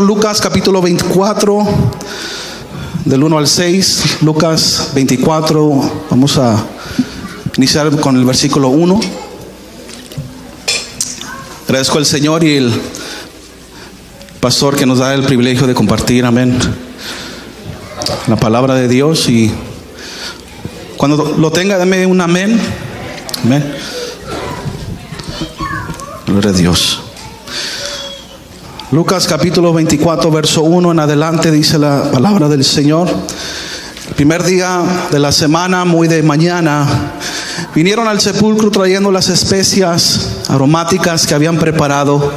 Lucas capítulo 24, del 1 al 6. Lucas 24, vamos a iniciar con el versículo 1. Agradezco al Señor y el pastor que nos da el privilegio de compartir, amén, la palabra de Dios. Y cuando lo tenga, dame un amén. Amén. Gloria a Dios. Lucas capítulo 24, verso 1 en adelante, dice la palabra del Señor. El primer día de la semana, muy de mañana, vinieron al sepulcro trayendo las especias aromáticas que habían preparado,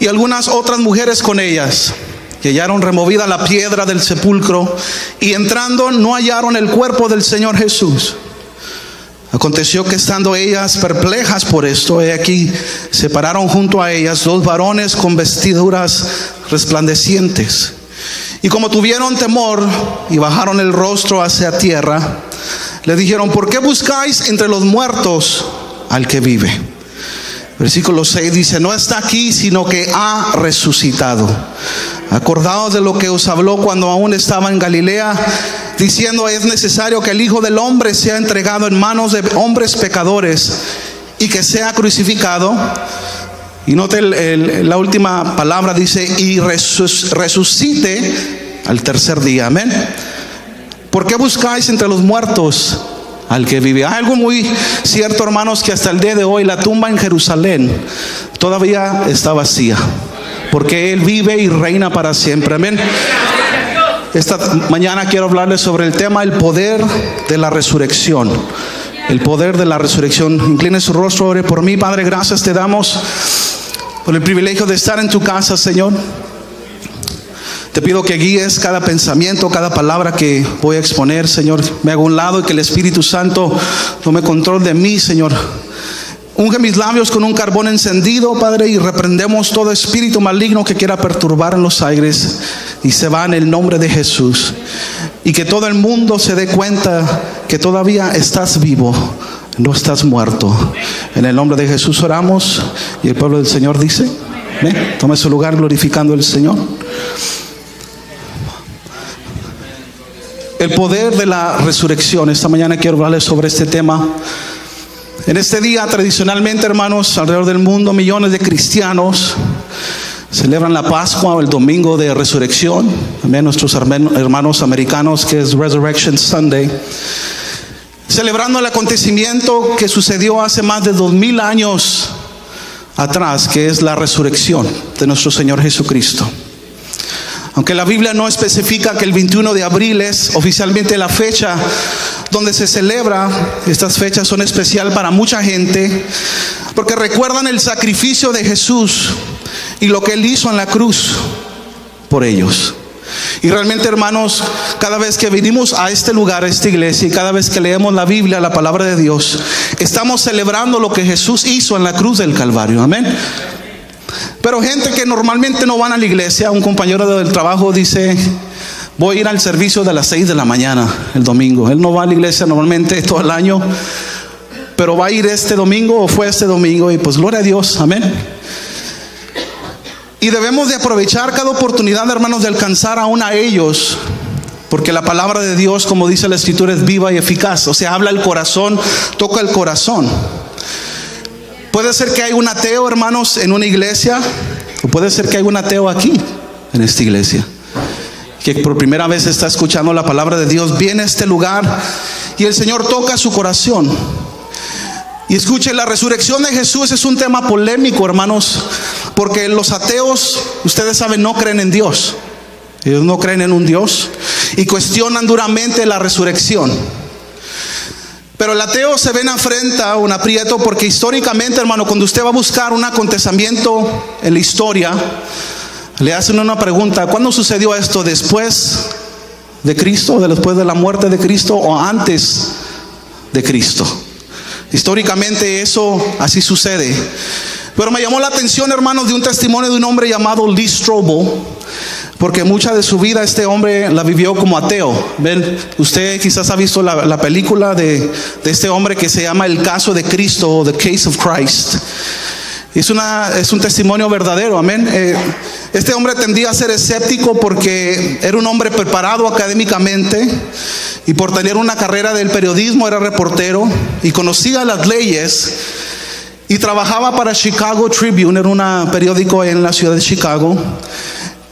y algunas otras mujeres con ellas. Y hallaron removida la piedra del sepulcro, y entrando no hallaron el cuerpo del Señor Jesús. Aconteció que estando ellas perplejas por esto, he aquí se pararon junto a ellas dos varones con vestiduras resplandecientes. Y como tuvieron temor y bajaron el rostro hacia tierra, le dijeron: ¿por qué buscáis entre los muertos al que vive? Versículo 6 dice: no está aquí, sino que ha resucitado. Acordaos de lo que os habló cuando aún estaba en Galilea, diciendo: es necesario que el Hijo del Hombre sea entregado en manos de hombres pecadores y que sea crucificado. Y note la última palabra, dice: y resucite al tercer día. Amén. ¿Por qué buscáis entre los muertos al que vive? Hay algo muy cierto, hermanos, que hasta el día de hoy la tumba en Jerusalén todavía está vacía, porque Él vive y reina para siempre. Amén. Esta mañana quiero hablarles sobre el tema: el poder de la resurrección. El poder de la resurrección. Incline su rostro, ore por mí. Padre, gracias te damos por el privilegio de estar en tu casa, Señor. Te pido que guíes cada pensamiento, cada palabra que voy a exponer, Señor. Me hago a un lado y que el Espíritu Santo tome control de mí, Señor. Unge mis labios con un carbón encendido, Padre, y reprendemos todo espíritu maligno que quiera perturbar en los aires, y se va en el nombre de Jesús. Y que todo el mundo se dé cuenta que todavía estás vivo, no estás muerto. En el nombre de Jesús oramos, y el pueblo del Señor dice: ¿eh? Tome su lugar glorificando al Señor. El poder de la resurrección. Esta mañana quiero hablarles sobre este tema. En este día, tradicionalmente, hermanos, alrededor del mundo, millones de cristianos celebran la Pascua o el Domingo de Resurrección. También nuestros hermanos americanos, que es Resurrection Sunday, celebrando el acontecimiento que sucedió hace más de 2000 años atrás, que es la resurrección de nuestro Señor Jesucristo. Aunque la Biblia no especifica que el 21 de abril es oficialmente la fecha donde se celebra, estas fechas son especiales para mucha gente, porque recuerdan el sacrificio de Jesús y lo que Él hizo en la cruz por ellos. Y realmente, hermanos, cada vez que venimos a este lugar, a esta iglesia, y cada vez que leemos la Biblia, la palabra de Dios, estamos celebrando lo que Jesús hizo en la cruz del Calvario. Amén. Pero gente que normalmente no van a la iglesia, un compañero del trabajo dice: voy a ir al servicio de las 6 de la mañana el domingo. Él no va a la iglesia normalmente todo el año, pero va a ir este domingo, o fue este domingo, y pues gloria a Dios. Amén. Y debemos de aprovechar cada oportunidad, hermanos, de alcanzar aún a ellos, porque la palabra de Dios, como dice la Escritura, es viva y eficaz. O sea, habla el corazón, toca el corazón. Puede ser que hay un ateo, hermanos, en una iglesia, o puede ser que hay un ateo aquí, en esta iglesia, que por primera vez está escuchando la palabra de Dios, viene a este lugar y el Señor toca su corazón. Y escuche, la resurrección de Jesús es un tema polémico, hermanos, porque los ateos, ustedes saben, no creen en Dios. Ellos no creen en un Dios y cuestionan duramente la resurrección. Pero el ateo se ven afrenta a un aprieto, porque históricamente, hermano, cuando usted va a buscar un acontecimiento en la historia, le hacen una pregunta: ¿cuándo sucedió esto? ¿Después de Cristo, después de la muerte de Cristo, o antes de Cristo? Históricamente eso así sucede. Pero me llamó la atención, hermanos, de un testimonio de un hombre llamado Lee Strobel, porque mucha de su vida este hombre la vivió como ateo. Ven, usted quizás ha visto la película de este hombre que se llama El Caso de Cristo, o The Case of Christ. Es un testimonio verdadero, amén. Este hombre tendía a ser escéptico porque era un hombre preparado académicamente y por tener una carrera del periodismo era reportero y conocía las leyes y trabajaba para Chicago Tribune, era un periódico en la ciudad de Chicago.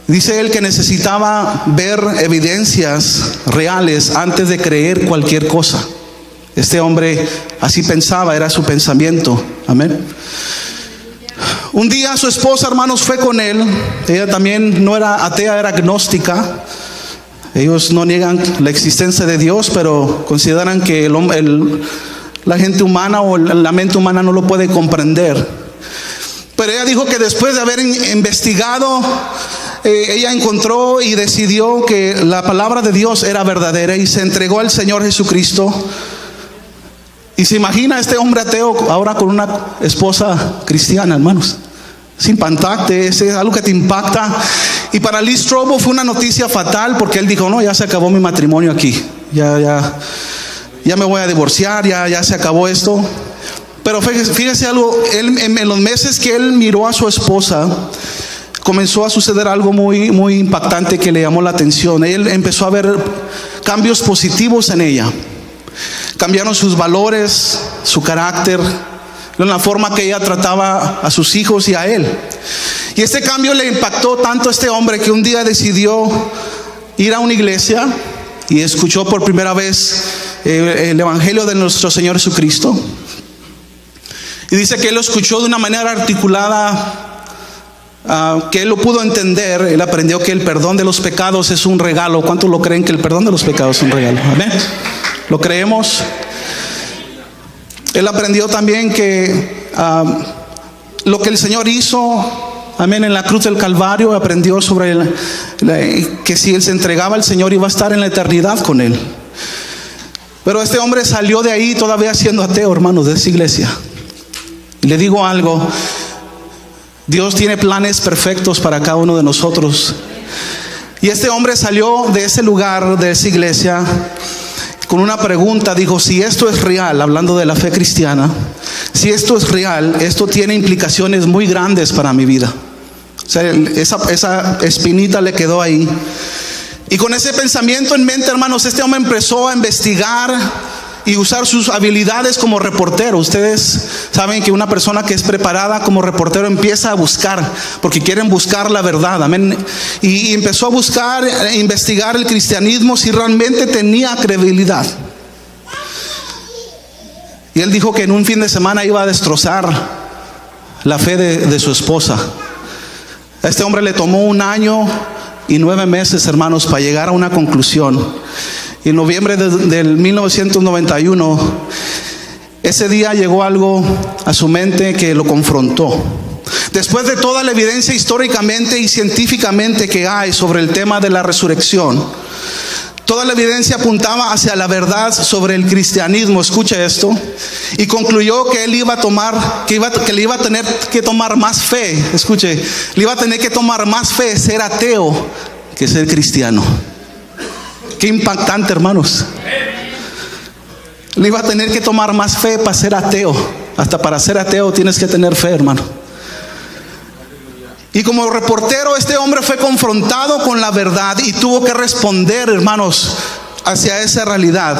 Dice él que necesitaba ver evidencias reales antes de creer cualquier cosa. Este hombre así pensaba, era su pensamiento, amén. Un día su esposa, hermanos, fue con él. Ella también no era atea, era agnóstica. Ellos no niegan la existencia de Dios, pero consideran que la gente humana o la mente humana no lo puede comprender. Pero ella dijo que después de haber investigado, ella encontró y decidió que la palabra de Dios era verdadera y se entregó al Señor Jesucristo. Y se imagina este hombre ateo ahora con una esposa cristiana, hermanos. Es impactante, es algo que te impacta. Y para Lee Strobel fue una noticia fatal porque él dijo, no, ya se acabó mi matrimonio aquí. Ya me voy a divorciar, ya se acabó esto. Pero fíjese algo, en los meses que él miró a su esposa, comenzó a suceder algo muy, muy impactante que le llamó la atención. Él empezó a ver cambios positivos en ella. Cambiaron sus valores, su carácter, la forma que ella trataba a sus hijos y a él. Y este cambio le impactó tanto a este hombre que un día decidió ir a una iglesia y escuchó por primera vez el evangelio de nuestro Señor Jesucristo. Y dice que él lo escuchó de una manera articulada, que él lo pudo entender. Él aprendió que el perdón de los pecados es un regalo. ¿Cuántos lo creen que el perdón de los pecados es un regalo? Amén. ¿Lo creemos? Él aprendió también que lo que el Señor hizo, amén, en la cruz del Calvario, aprendió sobre que si él se entregaba al Señor iba a estar en la eternidad con él. Pero este hombre salió de ahí todavía siendo ateo, hermanos, de esa iglesia. Y le digo algo, Dios tiene planes perfectos para cada uno de nosotros. Y este hombre salió de ese lugar, de esa iglesia, con una pregunta. Dijo, si esto es real, hablando de la fe cristiana, si esto es real, esto tiene implicaciones muy grandes para mi vida. O sea, esa espinita le quedó ahí. Y con ese pensamiento en mente, hermanos, este hombre empezó a investigar y usar sus habilidades como reportero. Ustedes saben que una persona que es preparada como reportero empieza a buscar, porque quieren buscar la verdad, amén. Y empezó a buscar, a investigar el cristianismo si realmente tenía credibilidad. Y él dijo que en un fin de semana iba a destrozar la fe de su esposa. A este hombre le tomó 1 año y 9 meses, hermanos, para llegar a una conclusión. Y en noviembre del 1991, ese día llegó algo a su mente que lo confrontó. Después de toda la evidencia históricamente y científicamente que hay sobre el tema de la resurrección, toda la evidencia apuntaba hacia la verdad sobre el cristianismo. Escucha esto. Y concluyó que él iba a tomar, que le iba a tener que tomar más fe. Escuche, le iba a tener que tomar más fe ser ateo que ser cristiano. Qué impactante, hermanos. Le iba a tener que tomar más fe para ser ateo. Hasta para ser ateo tienes que tener fe, hermano. Y como reportero, este hombre fue confrontado con la verdad y tuvo que responder, hermanos, hacia esa realidad.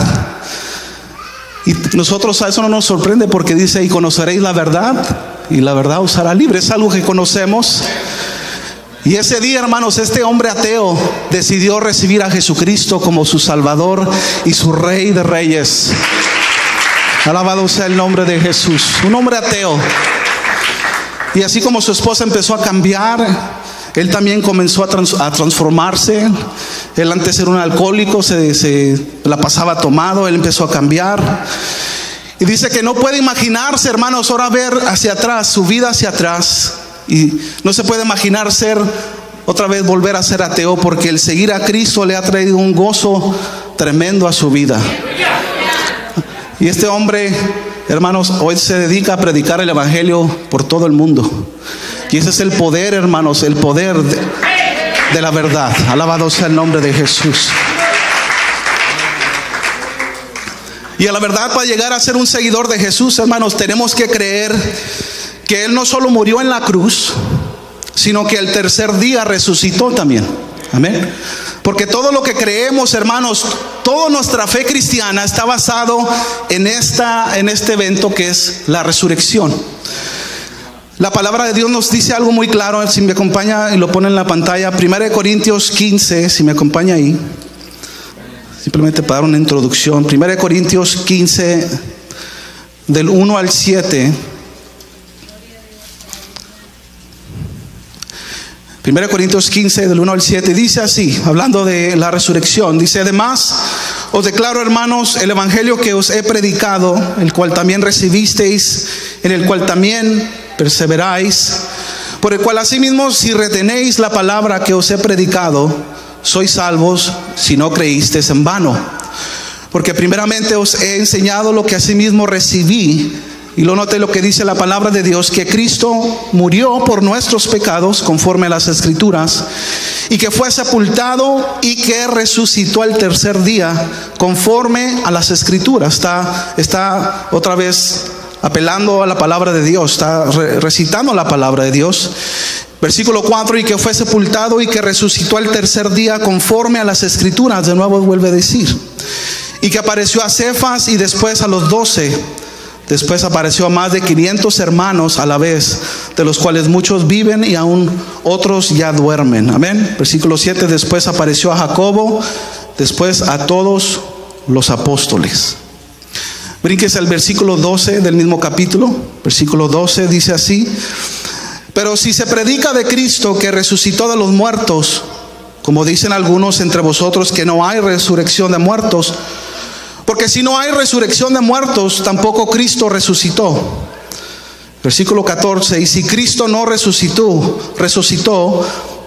Y nosotros a eso no nos sorprende, porque dice, y conoceréis la verdad, y la verdad os hará libre. Es algo que conocemos. Y ese día, hermanos, este hombre ateo decidió recibir a Jesucristo como su Salvador y su Rey de Reyes. Alabado sea el nombre de Jesús. Un hombre ateo. Y así como su esposa empezó a cambiar, él también comenzó a transformarse. Él antes era un alcohólico, se la pasaba tomado. Él empezó a cambiar. Y dice que no puede imaginarse, hermanos, ahora ver hacia atrás, su vida hacia atrás. Y no se puede imaginar otra vez volver a ser ateo, porque el seguir a Cristo le ha traído un gozo tremendo a su vida. Y este hombre, hermanos, hoy se dedica a predicar el evangelio por todo el mundo. Y ese es el poder, hermanos, el poder de la verdad. Alabado sea el nombre de Jesús. Y a la verdad, para llegar a ser un seguidor de Jesús, hermanos, tenemos que creer que Él no solo murió en la cruz, sino que el tercer día resucitó también. Amén. Porque todo lo que creemos, hermanos, toda nuestra fe cristiana está basado en este evento que es la resurrección. La palabra de Dios nos dice algo muy claro. Si me acompaña y lo pone en la pantalla, 1 Corintios 15, si me acompaña ahí, simplemente para dar una introducción. 1 Corintios 15, del 1 al 7. 1 Corintios 15, del 1 al 7, dice así, hablando de la resurrección, dice: además, os declaro, hermanos, el evangelio que os he predicado, el cual también recibisteis, en el cual también perseveráis, por el cual asimismo, si retenéis la palabra que os he predicado, sois salvos, si no creísteis en vano. Porque primeramente os he enseñado lo que asimismo recibí. Y lo noté lo que dice la palabra de Dios, que Cristo murió por nuestros pecados conforme a las Escrituras, y que fue sepultado y que resucitó al tercer día conforme a las Escrituras. Está otra vez apelando a la palabra de Dios, está recitando la palabra de Dios. Versículo 4, y que fue sepultado y que resucitó al tercer día conforme a las Escrituras. De nuevo vuelve a decir, y que apareció a Cefas y después a los 12. Después apareció a más de 500 hermanos a la vez, de los cuales muchos viven y aún otros ya duermen. Amén. Versículo 7, después apareció a Jacobo, después a todos los apóstoles. Brínquese al versículo 12 del mismo capítulo. Versículo 12 dice así: pero si se predica de Cristo que resucitó de los muertos, como dicen algunos entre vosotros que no hay resurrección de muertos, porque si no hay resurrección de muertos, tampoco Cristo resucitó. Versículo 14, y si Cristo no resucitó,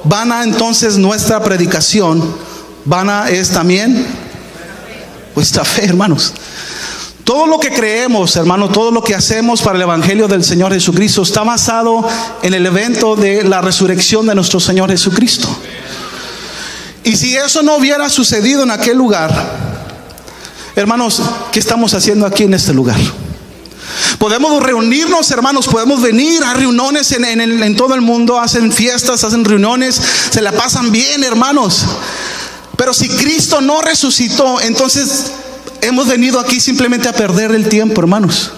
vana entonces nuestra predicación, vana es también vuestra fe, hermanos. Todo lo que creemos, hermanos, todo lo que hacemos para el evangelio del Señor Jesucristo está basado en el evento de la resurrección de nuestro Señor Jesucristo. Y si eso no hubiera sucedido en aquel lugar, hermanos, ¿qué estamos haciendo aquí en este lugar? Podemos reunirnos, hermanos, podemos venir a reuniones en todo el mundo, hacen fiestas, hacen reuniones, se la pasan bien, hermanos. Pero si Cristo no resucitó, entonces hemos venido aquí simplemente a perder el tiempo, hermanos.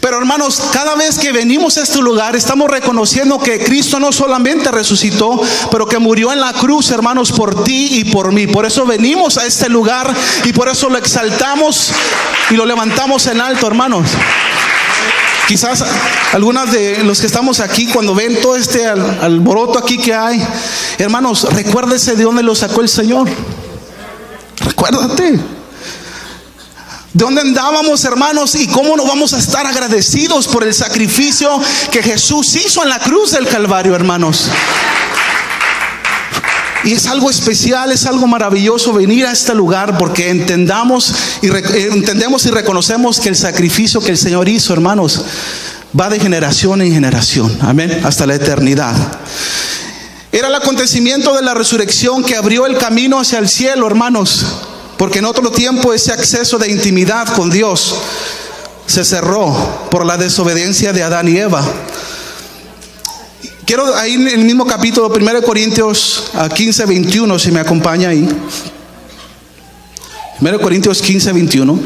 Pero hermanos, cada vez que venimos a este lugar estamos reconociendo que Cristo no solamente resucitó, pero que murió en la cruz, hermanos, por ti y por mí. Por eso venimos a este lugar y por eso lo exaltamos y lo levantamos en alto, hermanos. Quizás algunas de los que estamos aquí, cuando ven todo este alboroto aquí que hay, hermanos, recuérdese de dónde lo sacó el Señor. Recuérdate de dónde andábamos, hermanos, y cómo no vamos a estar agradecidos por el sacrificio que Jesús hizo en la cruz del Calvario, hermanos. Y es algo especial, es algo maravilloso venir a este lugar, porque entendemos y reconocemos que el sacrificio que el Señor hizo, hermanos, va de generación en generación, amén, hasta la eternidad. Era el acontecimiento de la resurrección que abrió el camino hacia el cielo, hermanos. Porque en otro tiempo ese acceso de intimidad con Dios se cerró por la desobediencia de Adán y Eva. Quiero ahí en el mismo capítulo, 1 Corintios 15, 21, si me acompaña ahí. 1 Corintios 15, 21.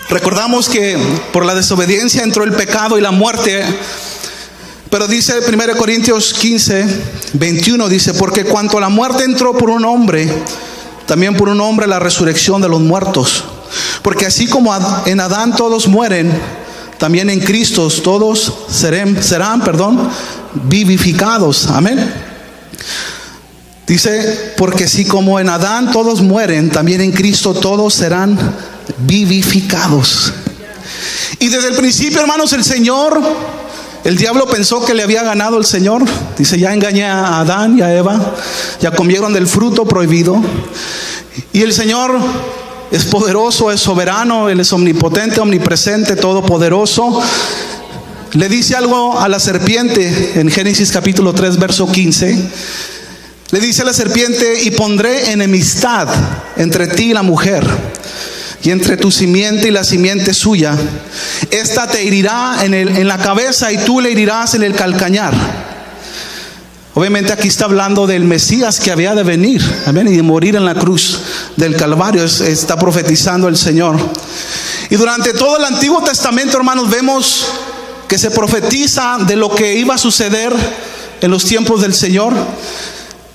Recordamos que por la desobediencia entró el pecado y la muerte. Pero dice 1 Corintios 15, 21, dice: porque cuanto la muerte entró por un hombre, también por un hombre la resurrección de los muertos. Porque así como en Adán todos mueren, también en Cristo todos serán vivificados. Amén. Dice, porque así como en Adán todos mueren, también en Cristo todos serán vivificados. Y desde el principio, hermanos, el diablo pensó que le había ganado el Señor. Dice, ya engañé a Adán y a Eva, ya comieron del fruto prohibido. Y el Señor es poderoso, es soberano, Él es omnipotente, omnipresente, todopoderoso. Le dice algo a la serpiente en Génesis capítulo 3, verso 15. Le dice a la serpiente: y pondré enemistad entre ti y la mujer, y entre tu simiente y la simiente suya. esta te herirá en la cabeza y tú le herirás en el calcañar. Obviamente aquí está hablando del Mesías que había de venir, amén, y de morir en la cruz del Calvario. Está profetizando el Señor. Y durante todo el Antiguo Testamento, hermanos, vemos que se profetiza de lo que iba a suceder en los tiempos del Señor.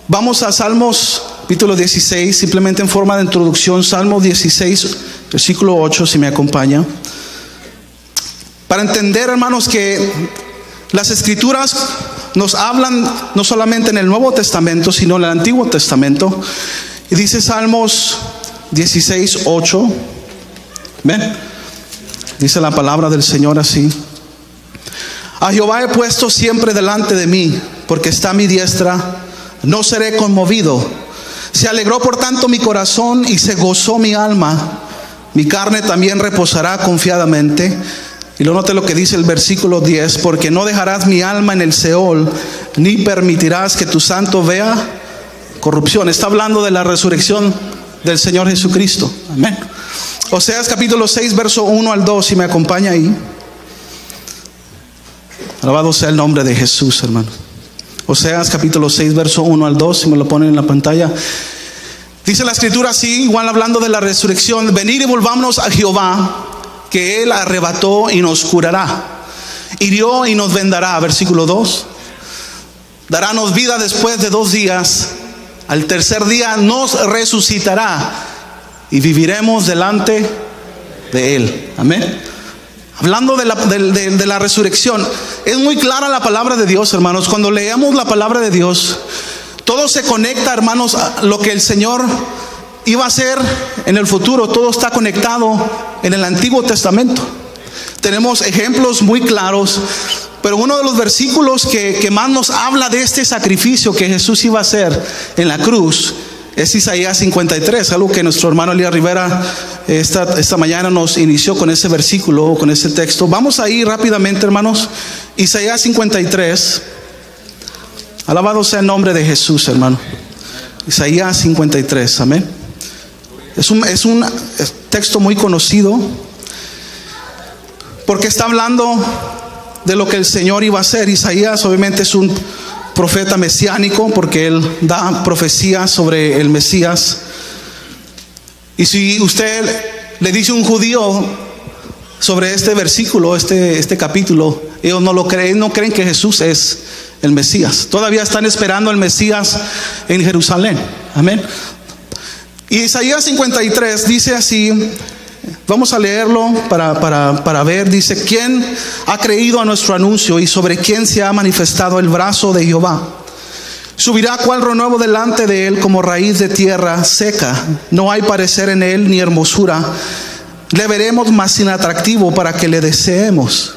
Vamos a Salmos capítulo 16, simplemente en forma de introducción. Salmo 16, versículo 8, si me acompaña. Para entender, hermanos, que las Escrituras nos hablan no solamente en el Nuevo Testamento, sino en el Antiguo Testamento. Y dice Salmos 16, 8. ¿Ven? Dice la palabra del Señor así: a Jehová he puesto siempre delante de mí, porque está a mi diestra, no seré conmovido. Se alegró por tanto mi corazón y se gozó mi alma. Mi carne también reposará confiadamente. Y luego note lo que dice el versículo 10: porque no dejarás mi alma en el Seol, ni permitirás que tu santo vea corrupción. Está hablando de la resurrección del Señor Jesucristo. Amén. Oseas capítulo 6, verso 1 al 2, si me acompaña ahí. Alabado sea el nombre de Jesús, hermano. Oseas capítulo 6, verso 1 al 2, si me lo ponen en la pantalla. Dice la Escritura así, igual hablando de la resurrección: venid y volvámonos a Jehová, que Él arrebató y nos curará, hirió y nos vendará. Versículo 2: darános vida después de 2 días, al tercer día nos resucitará y viviremos delante de Él. Amén. Hablando de la resurrección, es muy clara la palabra de Dios, hermanos. Cuando leemos la palabra de Dios, todo se conecta, hermanos, a lo que el Señor iba a hacer en el futuro. Todo está conectado en el Antiguo Testamento. Tenemos ejemplos muy claros, pero uno de los versículos que más nos habla de este sacrificio que Jesús iba a hacer en la cruz es Isaías 53, algo que nuestro hermano Elías Rivera esta mañana nos inició con ese versículo, con ese texto. Vamos a ir rápidamente, hermanos. Isaías 53. Alabado sea el nombre de Jesús, hermano. Isaías 53, amén. Es un texto muy conocido, porque está hablando de lo que el Señor iba a hacer. Isaías obviamente es un profeta mesiánico, porque él da profecías sobre el Mesías. Y si usted le dice a un judío sobre este versículo, este capítulo, ellos no lo creen, no creen que Jesús es el Mesías. Todavía están esperando el Mesías en Jerusalén. Amén. Y Isaías 53 dice así, vamos a leerlo para ver. Dice: ¿quién ha creído a nuestro anuncio y sobre quién se ha manifestado el brazo de Jehová? Subirá cual renuevo delante de él como raíz de tierra seca. No hay parecer en él ni hermosura. Le veremos más sin atractivo para que le deseemos.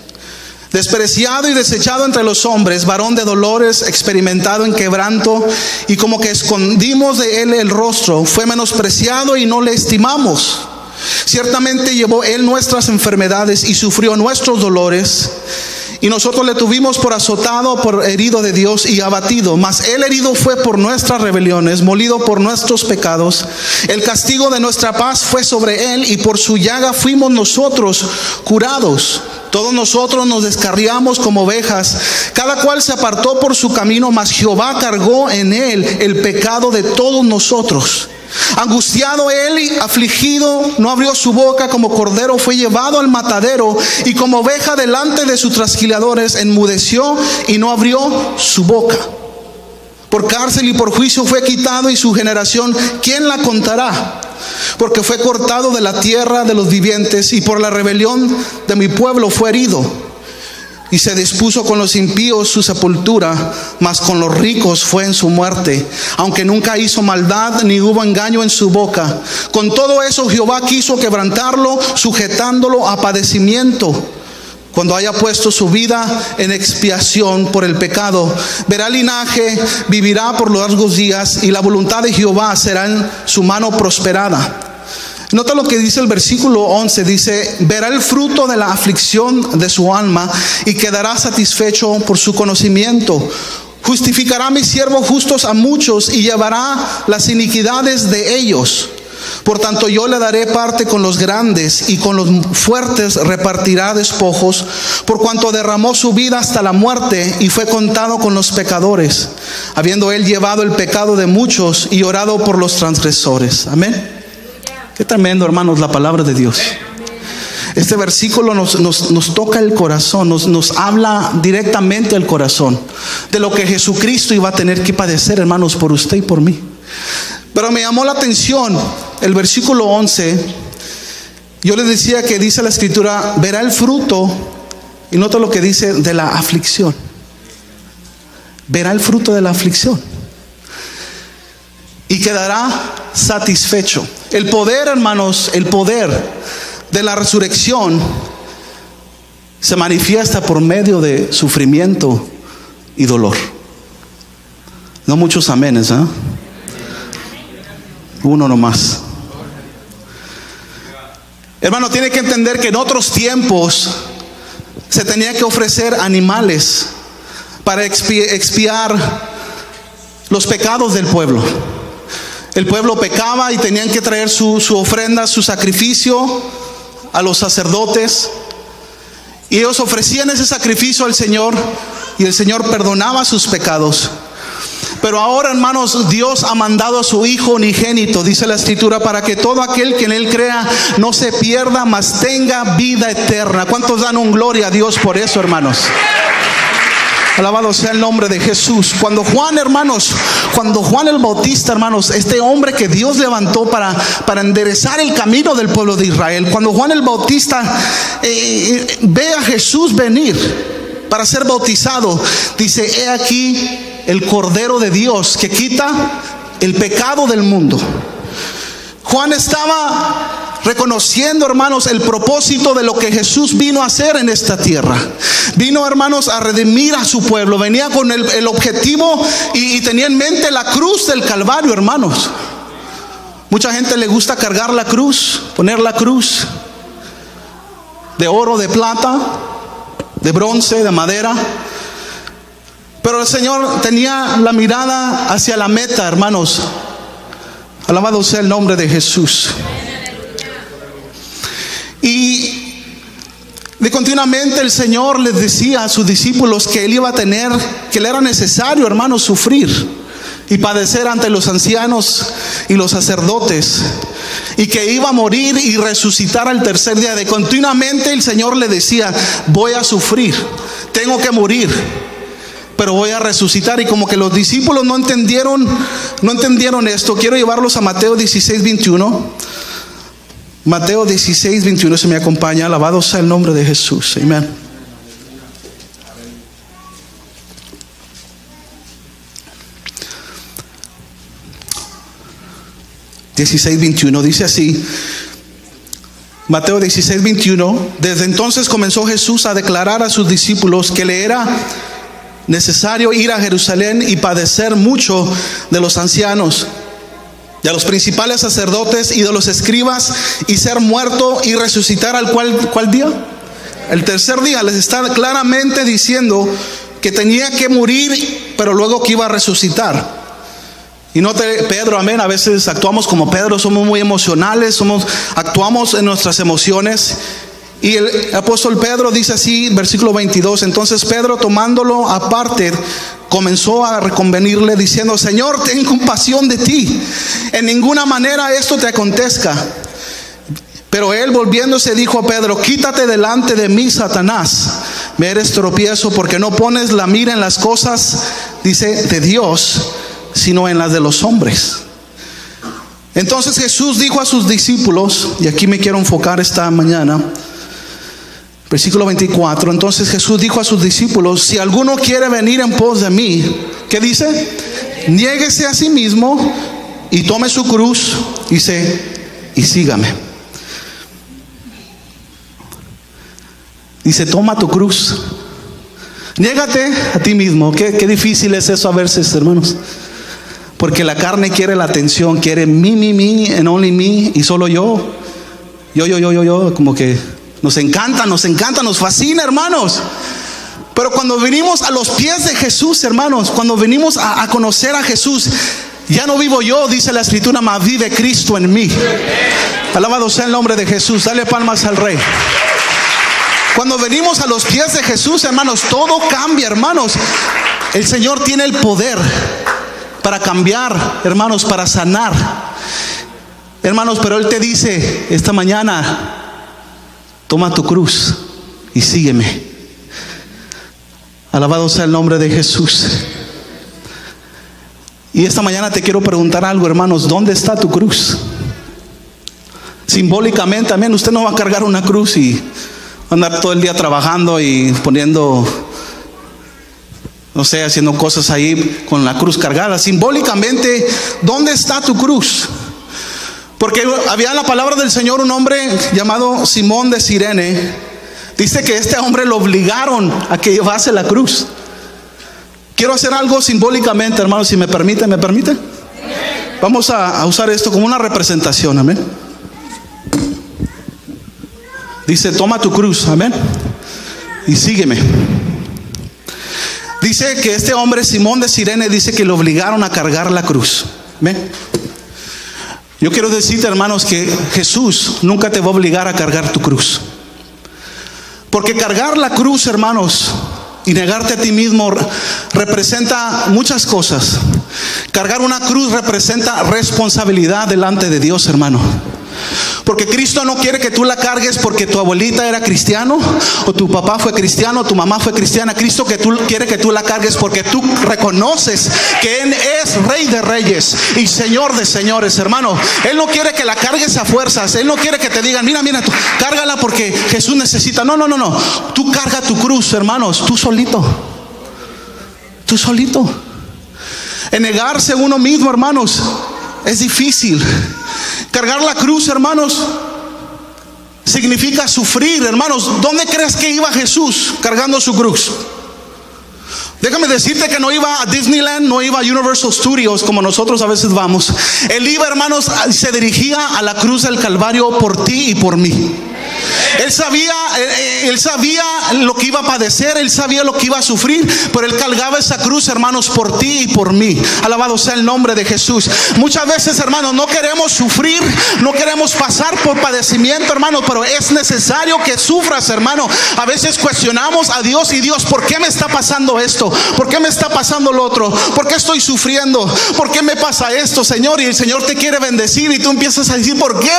Despreciado y desechado entre los hombres, varón de dolores, experimentado en quebranto, y como que escondimos de él el rostro. Fue menospreciado y no le estimamos. Ciertamente llevó él nuestras enfermedades y sufrió nuestros dolores, y nosotros le tuvimos por azotado, por herido de Dios y abatido. Mas él herido fue por nuestras rebeliones, molido por nuestros pecados. El castigo de nuestra paz fue sobre él, y por su llaga fuimos nosotros curados. Todos nosotros nos descarriamos como ovejas, cada cual se apartó por su camino, mas Jehová cargó en él el pecado de todos nosotros. Angustiado él y afligido, no abrió su boca. Como cordero fue llevado al matadero, y como oveja delante de sus trasquiladores enmudeció y no abrió su boca. Por cárcel y por juicio fue quitado, y su generación, ¿quién la contará? Porque fue cortado de la tierra de los vivientes, y por la rebelión de mi pueblo fue herido. Y se dispuso con los impíos su sepultura, mas con los ricos fue en su muerte. Aunque nunca hizo maldad, ni hubo engaño en su boca. Con todo eso Jehová quiso quebrantarlo, sujetándolo a padecimiento. Cuando haya puesto su vida en expiación por el pecado, verá linaje, vivirá por los largos días, y la voluntad de Jehová será en su mano prosperada. Nota lo que dice el versículo 11, dice: verá el fruto de la aflicción de su alma, y quedará satisfecho por su conocimiento. Justificará a mis siervos justos a muchos, y llevará las iniquidades de ellos. Por tanto, yo le daré parte con los grandes, y con los fuertes repartirá despojos, por cuanto derramó su vida hasta la muerte y fue contado con los pecadores, habiendo él llevado el pecado de muchos y orado por los transgresores. Amén. Qué tremendo, hermanos, la palabra de Dios. Este versículo nos toca el corazón, nos habla directamente al corazón de lo que Jesucristo iba a tener que padecer, hermanos, por usted y por mí. Pero me llamó la atención el versículo 11. Yo les decía que dice la escritura, verá el fruto, y nota lo que dice, de la aflicción. Verá el fruto de la aflicción y quedará satisfecho. El poder, hermanos, el poder de la resurrección se manifiesta por medio de sufrimiento y dolor. No muchos amenes, ¿eh? Uno nomás. Hermano, tiene que entender que en otros tiempos se tenía que ofrecer animales para expiar los pecados del pueblo. El pueblo pecaba y tenían que traer su ofrenda, su sacrificio a los sacerdotes, y ellos ofrecían ese sacrificio al Señor, y el Señor perdonaba sus pecados. Pero ahora, hermanos, Dios ha mandado a su Hijo unigénito, dice la escritura, para que todo aquel que en él crea no se pierda, mas tenga vida eterna. ¿Cuántos dan un gloria a Dios por eso, hermanos? Alabado sea el nombre de Jesús. Cuando Juan el Bautista, hermanos, este hombre que Dios levantó para enderezar el camino del pueblo de Israel, cuando Juan el Bautista ve a Jesús venir para ser bautizado, dice: he aquí el Cordero de Dios que quita el pecado del mundo. Juan estaba reconociendo, hermanos, el propósito de lo que Jesús vino a hacer en esta tierra. Vino, hermanos, a redimir a su pueblo. Venía con el objetivo y tenía en mente la cruz del Calvario, hermanos. Mucha gente le gusta cargar la cruz, poner la cruz de oro, de plata, de bronce, de madera. Pero el Señor tenía la mirada hacia la meta, hermanos. Alabado sea el nombre de Jesús. Y continuamente el Señor les decía a sus discípulos que Él iba a tener, que le era necesario, hermanos, sufrir y padecer ante los ancianos y los sacerdotes, y que iba a morir y resucitar al tercer día. De continuamente el Señor le decía: voy a sufrir, tengo que morir, pero voy a resucitar. Y como que los discípulos no entendieron esto. Quiero llevarlos a Mateo 16:21. Mateo 16:21, se me acompaña. Alabado sea el nombre de Jesús. Amén. Dice así, Mateo 16:21. Desde entonces comenzó Jesús a declarar a sus discípulos que le era necesario ir a Jerusalén y padecer mucho de los ancianos, de los principales sacerdotes y de los escribas, y ser muerto y resucitar al ¿cuál día? El tercer día. Les está claramente diciendo que tenía que morir, pero luego que iba a resucitar. Y note Pedro, amén, a veces actuamos como Pedro, somos muy emocionales, actuamos en nuestras emociones. Y el apóstol Pedro dice así, versículo 22: entonces Pedro, tomándolo aparte, comenzó a reconvenirle diciendo: Señor, ten compasión de ti, en ninguna manera esto te acontezca. Pero él, volviéndose, dijo a Pedro: quítate delante de mí, Satanás, me eres tropiezo, porque no pones la mira en las cosas, dice, de Dios, sino en las de los hombres. Entonces Jesús dijo a sus discípulos, y aquí me quiero enfocar esta mañana, versículo 24. Entonces Jesús dijo a sus discípulos: si alguno quiere venir en pos de mí, ¿qué dice? Niéguese a sí mismo y tome su cruz, dice, y sígame. Dice: toma tu cruz, niégate a ti mismo. Qué difícil es eso a veces, hermanos, porque la carne quiere la atención, quiere me, and only me, y solo yo, como que nos encanta, nos fascina, hermanos. Pero cuando venimos a los pies de Jesús, hermanos, cuando venimos a conocer a Jesús, Ya no vivo yo, dice la Escritura, mas vive Cristo en mí. Alabado sea el nombre de Jesús. Dale palmas al Rey. Cuando venimos a los pies de Jesús, hermanos, todo cambia, hermanos. El Señor tiene el poder para cambiar, hermanos, para sanar. Hermanos, pero Él te dice esta mañana: toma tu cruz y sígueme. Alabado sea el nombre de Jesús. Y esta mañana te quiero preguntar algo, hermanos. ¿Dónde está tu cruz? Simbólicamente, amén. Usted no va a cargar una cruz y andar todo el día trabajando y poniendo, no sé, haciendo cosas ahí con la cruz cargada. Simbólicamente, ¿dónde está tu cruz? Porque había en la palabra del Señor un hombre llamado Simón de Cirene. Dice que este hombre lo obligaron a que llevase la cruz. Quiero hacer algo simbólicamente, hermanos, si me permite, ¿me permite? Vamos a usar esto como una representación, amén. Dice: toma tu cruz, amén, y sígueme. Dice que este hombre Simón de Cirene, dice que lo obligaron a cargar la cruz, amén. Yo quiero decirte, hermanos, que Jesús nunca te va a obligar a cargar tu cruz. Porque cargar la cruz, hermanos, y negarte a ti mismo representa muchas cosas. Cargar una cruz representa responsabilidad delante de Dios, hermano. Porque Cristo no quiere que tú la cargues porque tu abuelita era cristiano, o tu papá fue cristiano, o tu mamá fue cristiana. Cristo quiere que tú la cargues porque tú reconoces que Él es Rey de Reyes y Señor de Señores, hermano. Él no quiere que la cargues a fuerzas. Él no quiere que te digan: mira, tú, cárgala porque Jesús necesita. No. Tú carga tu cruz, hermanos, tú solito. Tú solito. En negarse a uno mismo, hermanos, es difícil. Cargar la cruz, hermanos, significa sufrir, hermanos. ¿Dónde crees que iba Jesús cargando su cruz? Déjame decirte que no iba a Disneyland, no iba a Universal Studios como nosotros a veces vamos. Él iba, hermanos, se dirigía a la cruz del Calvario por ti y por mí. Él sabía lo que iba a padecer, Él sabía lo que iba a sufrir, pero Él cargaba esa cruz, hermanos, por ti y por mí. Alabado sea el nombre de Jesús. Muchas veces, hermanos, no queremos sufrir, no queremos pasar por padecimiento, hermano, pero es necesario que sufras, hermano. A veces cuestionamos a Dios: y Dios, ¿por qué me está pasando esto? ¿Por qué me está pasando lo otro? ¿Por qué estoy sufriendo? ¿Por qué me pasa esto, Señor? Y el Señor te quiere bendecir y tú empiezas a decir: ¿por qué?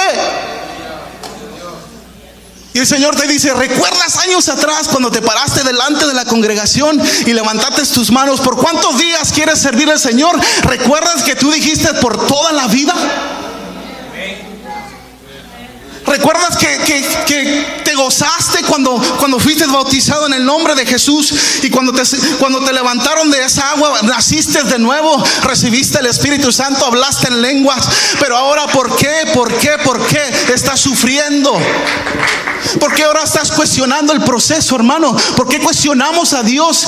Y el Señor te dice: ¿recuerdas años atrás cuando te paraste delante de la congregación y levantaste tus manos? ¿Por cuántos días quieres servir al Señor? ¿Recuerdas que tú dijiste por toda la vida? ¿Recuerdas que te gozaste cuando fuiste bautizado en el nombre de Jesús? Y cuando te levantaron de esa agua, naciste de nuevo, recibiste el Espíritu Santo, hablaste en lenguas. Pero ahora, ¿por qué estás sufriendo? ¿Por qué ahora estás cuestionando el proceso, hermano? ¿Por qué cuestionamos a Dios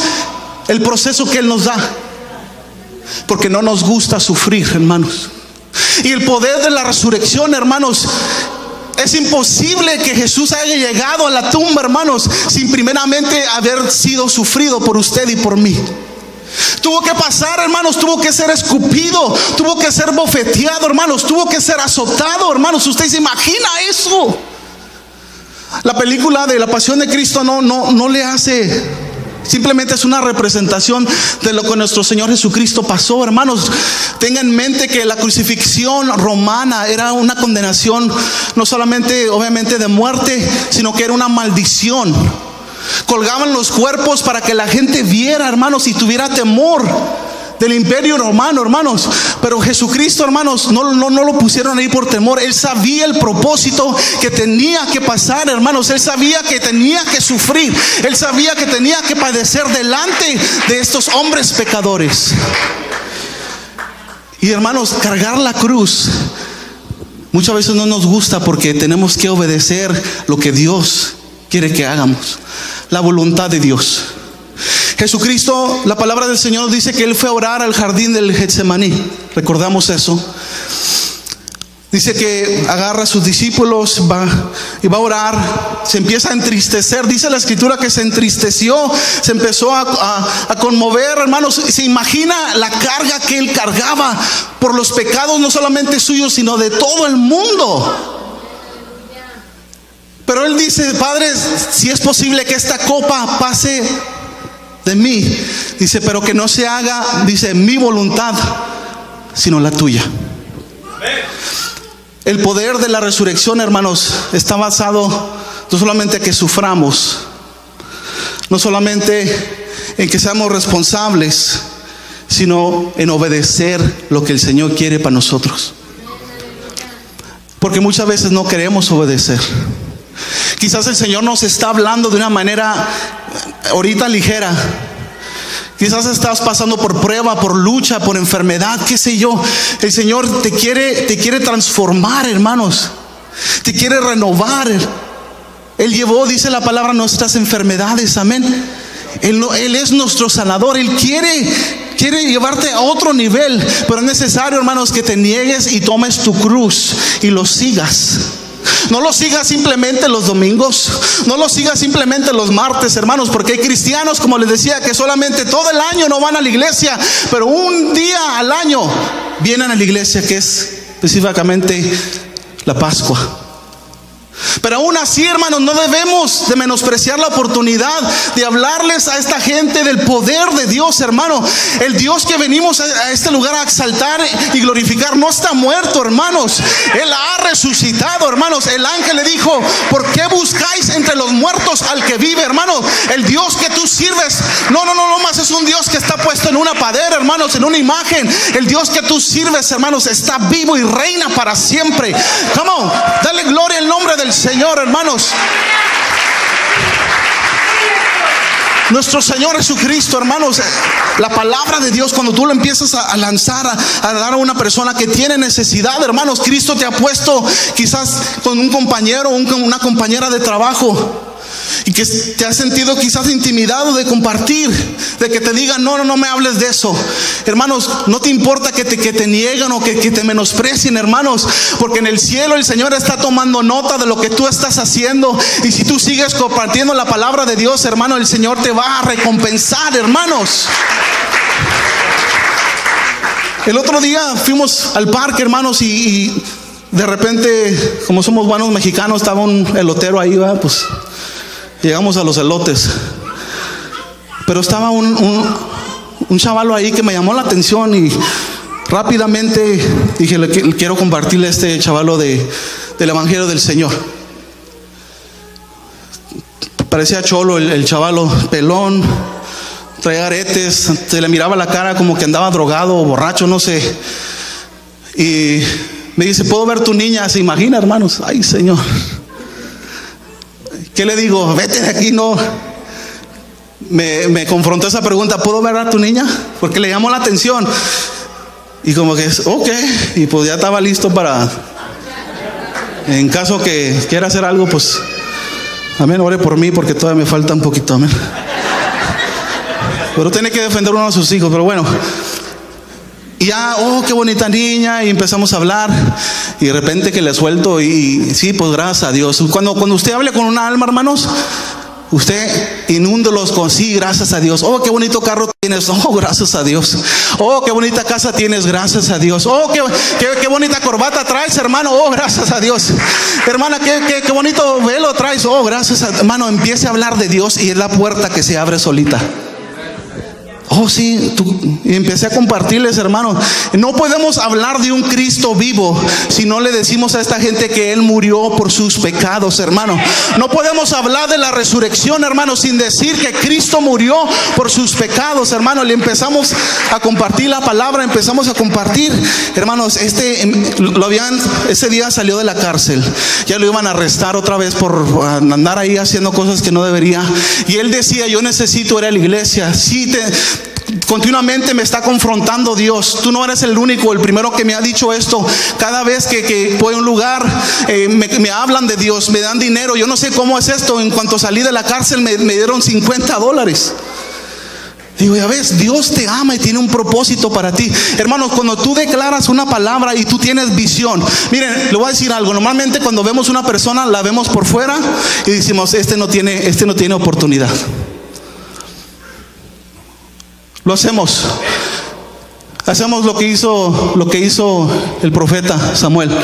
el proceso que Él nos da? Porque no nos gusta sufrir, hermanos. Y el poder de la resurrección, hermanos, es imposible que Jesús haya llegado a la tumba, hermanos, sin primeramente haber sido sufrido por usted y por mí. Tuvo que pasar, hermanos, tuvo que ser escupido, tuvo que ser bofeteado, hermanos, tuvo que ser azotado, hermanos. ¿Usted se imagina eso? La película de la Pasión de Cristo no le hace, simplemente es una representación de lo que nuestro Señor Jesucristo pasó, hermanos. Tengan en mente que la crucifixión romana era una condenación, no solamente obviamente de muerte, sino que era una maldición. Colgaban los cuerpos para que la gente viera, hermanos, y tuviera temor del imperio romano, hermanos. Pero Jesucristo, hermanos, no lo pusieron ahí por temor. Él sabía el propósito que tenía que pasar, hermanos. Él sabía que tenía que sufrir. Él sabía que tenía que padecer delante de estos hombres pecadores. Y, hermanos, cargar la cruz muchas veces no nos gusta porque tenemos que obedecer lo que Dios quiere que hagamos, la voluntad de Dios. Jesucristo, la palabra del Señor dice que Él fue a orar al jardín del Getsemaní. Recordamos eso. Dice que agarra a sus discípulos, va a orar, se empieza a entristecer. Dice la escritura que se entristeció, se empezó a conmover, hermanos. Se imagina la carga que él cargaba por los pecados, no solamente suyos, sino de todo el mundo. Pero él dice: Padre, si es posible que esta copa pase de mí. Dice, pero que no se haga, dice, mi voluntad, sino la tuya. El poder de la resurrección, hermanos, está basado no solamente en que suframos, no solamente en que seamos responsables, sino en obedecer lo que el Señor quiere para nosotros. Porque muchas veces no queremos obedecer. Quizás el Señor nos está hablando de una manera ahorita ligera. Quizás estás pasando por prueba, por lucha, por enfermedad, qué sé yo. El Señor te quiere transformar, hermanos. Te quiere renovar. Él llevó, dice la palabra, nuestras enfermedades, amén. Él es nuestro sanador. Él quiere llevarte a otro nivel. Pero es necesario, hermanos, que te niegues y tomes tu cruz y lo sigas. No lo sigas simplemente los domingos, no lo sigas simplemente los martes, hermanos, porque hay cristianos, como les decía, que solamente todo el año no van a la iglesia, pero un día al año vienen a la iglesia, que es específicamente la Pascua. Pero aún así, hermanos, no debemos de menospreciar la oportunidad de hablarles a esta gente del poder de Dios, hermano. El Dios que venimos a este lugar a exaltar y glorificar no está muerto, hermanos. Él ha resucitado, hermanos. El ángel le dijo: ¿por qué buscáis entre los muertos al que vive, hermanos? El Dios que tú sirves no más es un Dios que está puesto en una padera, hermanos, en una imagen. El Dios que tú sirves, hermanos, está vivo y reina para siempre. Come on, dale gloria al nombre del Señor, hermanos. Nuestro Señor Jesucristo, hermanos, la palabra de Dios, cuando tú lo empiezas a lanzar, a dar a una persona que tiene necesidad, hermanos, Cristo te ha puesto quizás con un compañero o una compañera de trabajo, y que te has sentido quizás intimidado de compartir, de que te digan: no me hables de eso. Hermanos, no te importa que te niegan o que te menosprecien, hermanos, porque en el cielo el Señor está tomando nota de lo que tú estás haciendo. Y si tú sigues compartiendo la palabra de Dios, hermano, el Señor te va a recompensar, hermanos. El otro día fuimos al parque, hermanos, y de repente, como somos buenos mexicanos, estaba un elotero ahí, ¿verdad? Pues llegamos a los elotes. Pero estaba un chavalo ahí que me llamó la atención, y rápidamente dije: quiero compartirle a este chavalo del evangelio del Señor. Parecía cholo el chavalo, pelón, traía aretes, se le miraba la cara como que andaba drogado o borracho, no sé. Y me dice: ¿puedo ver tu niña? ¿Se imagina, hermanos? Ay, Señor. ¿Qué le digo? Vete de aquí, no. Me confrontó esa pregunta: ¿puedo ver a tu niña? Porque le llamó la atención. Y como que, ok. Y pues ya estaba listo para, en caso que quiera hacer algo, pues, amén, ore por mí, porque todavía me falta un poquito, amén. Pero tiene que defender uno de sus hijos, pero bueno. Y ya, qué bonita niña, y empezamos a hablar, y de repente que le suelto, y sí, pues gracias a Dios. Cuando usted hable con una alma, hermanos, usted inúndelos con: sí, gracias a Dios. Qué bonito carro tienes. Gracias a Dios. Qué bonita casa tienes. Gracias a Dios. Qué bonita corbata traes, hermano. Gracias a Dios. Hermana, qué bonito velo traes. Gracias a hermano. Empiece a hablar de Dios y es la puerta que se abre solita. Sí, y empecé a compartirles, hermanos. No podemos hablar de un Cristo vivo si no le decimos a esta gente que Él murió por sus pecados, hermano. No podemos hablar de la resurrección, hermanos, sin decir que Cristo murió por sus pecados, hermano. Le empezamos a compartir la palabra, empezamos a compartir, hermanos. Ese día salió de la cárcel, ya lo iban a arrestar otra vez por andar ahí haciendo cosas que no debería. Y él decía: yo necesito ir a la iglesia. Continuamente me está confrontando Dios. Tú no eres el único, el primero que me ha dicho esto. Cada vez que voy a un lugar, me hablan de Dios, me dan dinero. Yo no sé cómo es esto. En cuanto salí de la cárcel me dieron $50. Digo, ya ves, Dios te ama y tiene un propósito para ti. Hermanos, cuando tú declaras una palabra y tú tienes visión, miren, le voy a decir algo. Normalmente cuando vemos una persona, la vemos por fuera y decimos, este no tiene oportunidad. Lo hacemos. Hacemos lo que hizo el profeta Samuel.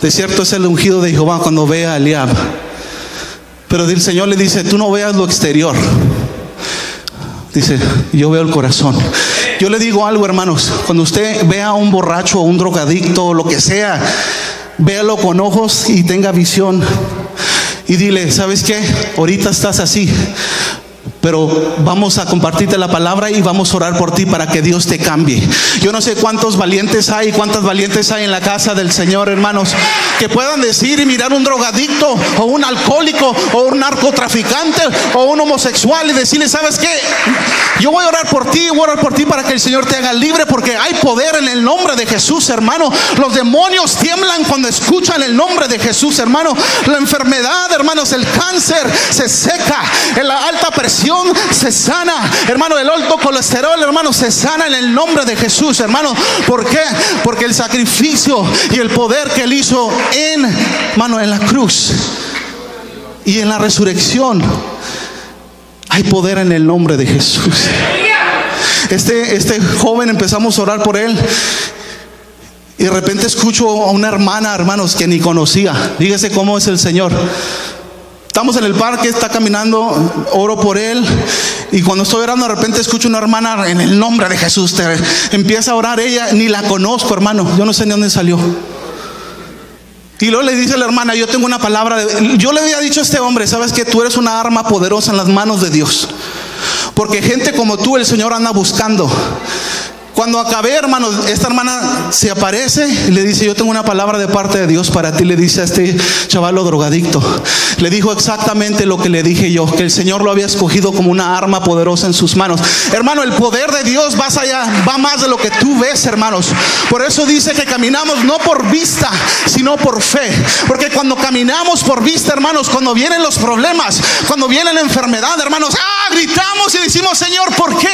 De cierto es el ungido de Jehová cuando ve a Eliab. Pero el Señor le dice, tú no veas lo exterior. Dice, yo veo el corazón. Yo le digo algo, hermanos, cuando usted vea a un borracho o un drogadicto o lo que sea, véalo con ojos y tenga visión. Y dile, ¿sabes qué? Ahorita estás así, pero vamos a compartirte la palabra y vamos a orar por ti para que Dios te cambie. Yo no sé cuántos valientes hay, cuántas valientes hay en la casa del Señor, hermanos, que puedan decir y mirar un drogadicto o un alcohólico o un narcotraficante o un homosexual y decirle, ¿sabes qué? Yo voy a orar por ti para que el Señor te haga libre, porque hay poder en el nombre de Jesús, hermano. Los demonios tiemblan cuando escuchan el nombre de Jesús, hermano. La enfermedad, hermanos, el cáncer se seca, la alta presión se sana, hermano, el alto colesterol, hermano, se sana en el nombre de Jesús, hermano. ¿Por qué? Porque el sacrificio y el poder que Él hizo en la cruz y en la resurrección, hay poder en el nombre de Jesús. Este joven, empezamos a orar por él y de repente escucho a una hermana, hermanos, que ni conocía. Fíjese cómo es el Señor. Estamos en el parque, está caminando, oro por él, y cuando estoy orando de repente escucho una hermana, en el nombre de Jesús, empieza a orar ella, ni la conozco, hermano, yo no sé ni dónde salió. Y luego le dice a la hermana, yo tengo una palabra, yo le había dicho a este hombre, sabes que tú eres una arma poderosa en las manos de Dios, porque gente como tú el Señor anda buscando. Cuando acabé, hermanos, esta hermana se aparece y le dice, yo tengo una palabra de parte de Dios para ti. Le dice a este chavalo drogadicto, le dijo exactamente lo que le dije yo, que el Señor lo había escogido como una arma poderosa en sus manos. Hermano, el poder de Dios va más de lo que tú ves, hermanos. Por eso dice que caminamos no por vista, sino por fe. Porque cuando caminamos por vista, hermanos, cuando vienen los problemas, cuando viene la enfermedad, hermanos, gritamos y decimos, Señor, ¿por qué?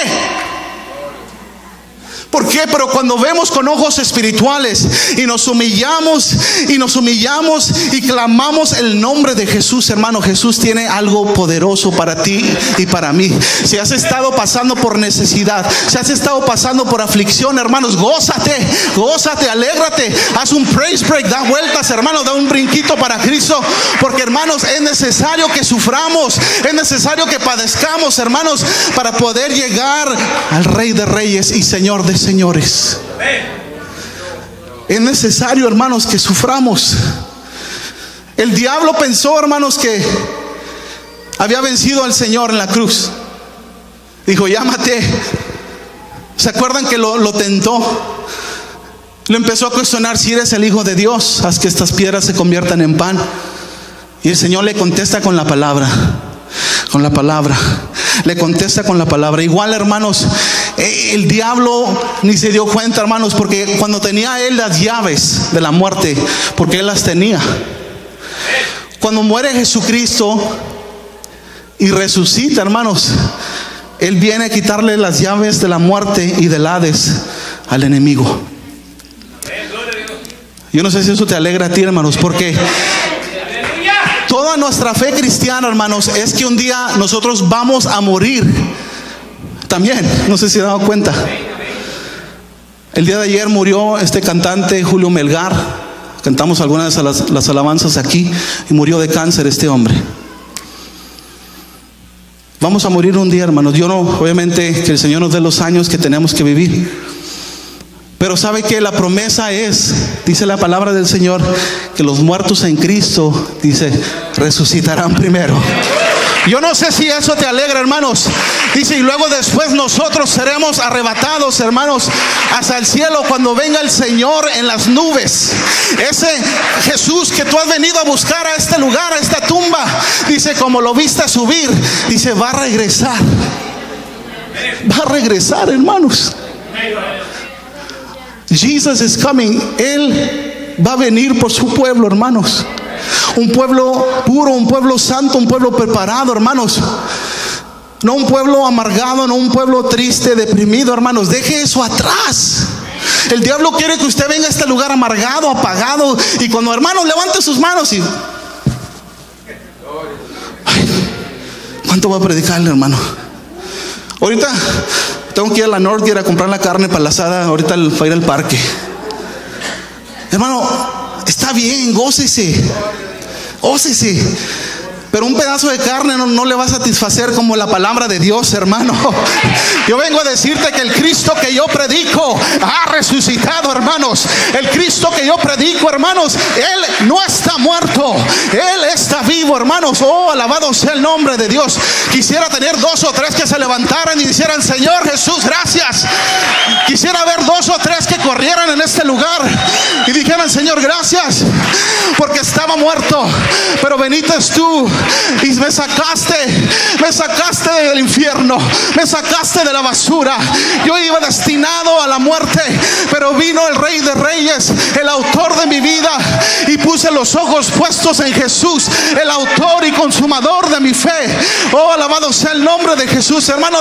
¿Por qué? Pero cuando vemos con ojos espirituales y nos humillamos y clamamos el nombre de Jesús, hermano, Jesús tiene algo poderoso para ti y para mí. Si has estado pasando por necesidad, si has estado pasando por aflicción, hermanos, gózate, alégrate, haz un praise break, da vueltas, hermanos, da un brinquito para Cristo, porque, hermanos, es necesario que suframos, es necesario que padezcamos, hermanos, para poder llegar al Rey de Reyes y Señor de Señores. Es necesario, hermanos, que suframos. El diablo pensó, hermanos, que había vencido al Señor en la cruz. Dijo, ya maté. ¿Se acuerdan que lo tentó? Lo empezó a cuestionar, si eres el Hijo de Dios, haz que estas piedras se conviertan en pan. Y el Señor le contesta con la palabra. Le contesta con la palabra. Igual, hermanos, el diablo ni se dio cuenta, hermanos, porque cuando tenía él las llaves de la muerte, porque él las tenía. Cuando muere Jesucristo y resucita, hermanos, él viene a quitarle las llaves de la muerte y del Hades al enemigo. Yo no sé si eso te alegra a ti, hermanos, porque toda nuestra fe cristiana, hermanos, es que un día nosotros vamos a morir también. No sé si se han dado cuenta. El día de ayer murió este cantante Julio Melgar. Cantamos algunas de las alabanzas aquí, y murió de cáncer este hombre. Vamos a morir un día, hermanos. Yo no, obviamente, que el Señor nos dé los años que tenemos que vivir. Pero sabe que la promesa es, dice la palabra del Señor, que los muertos en Cristo, dice, resucitarán primero. Yo no sé si eso te alegra, hermanos. Dice, y luego después nosotros seremos arrebatados, hermanos, hacia el cielo cuando venga el Señor en las nubes. Ese Jesús que tú has venido a buscar a este lugar, a esta tumba, dice, como lo viste subir, dice, va a regresar. Va a regresar, hermanos. Jesus is coming. Él va a venir por su pueblo, hermanos. Un pueblo puro, un pueblo santo, un pueblo preparado, hermanos. no un pueblo amargado, no un pueblo triste, deprimido, hermanos. Deje eso atrás. El diablo quiere que usted venga a este lugar amargado, apagado. Y cuando, hermanos, levante sus manos y... Ay, ¿cuánto va a predicarle, hermano? Ahorita tengo que ir a la Northgate a comprar la carne para la asada. Ahorita para ir al parque. Hermano, está bien, gócese. Pero un pedazo de carne no le va a satisfacer como la palabra de Dios, hermano. Yo vengo a decirte que el Cristo que yo predico ha resucitado, hermanos. El Cristo que yo predico, hermanos, Él no está muerto, Él está vivo, hermanos. Oh, alabado sea el nombre de Dios. Quisiera tener 2 o 3 que se levantaran y dijeran: Señor Jesús, gracias. Quisiera ver 2 o 3 que corrieran en este lugar y dijeran: Señor, gracias, porque estaba muerto, pero veniste tú y me sacaste del infierno, me sacaste de la basura. Yo iba destinado a la muerte, pero vino el Rey de Reyes, el autor de mi vida, y puse los ojos puestos en Jesús, el autor y consumador de mi fe. Oh, alabado sea el nombre de Jesús, hermano.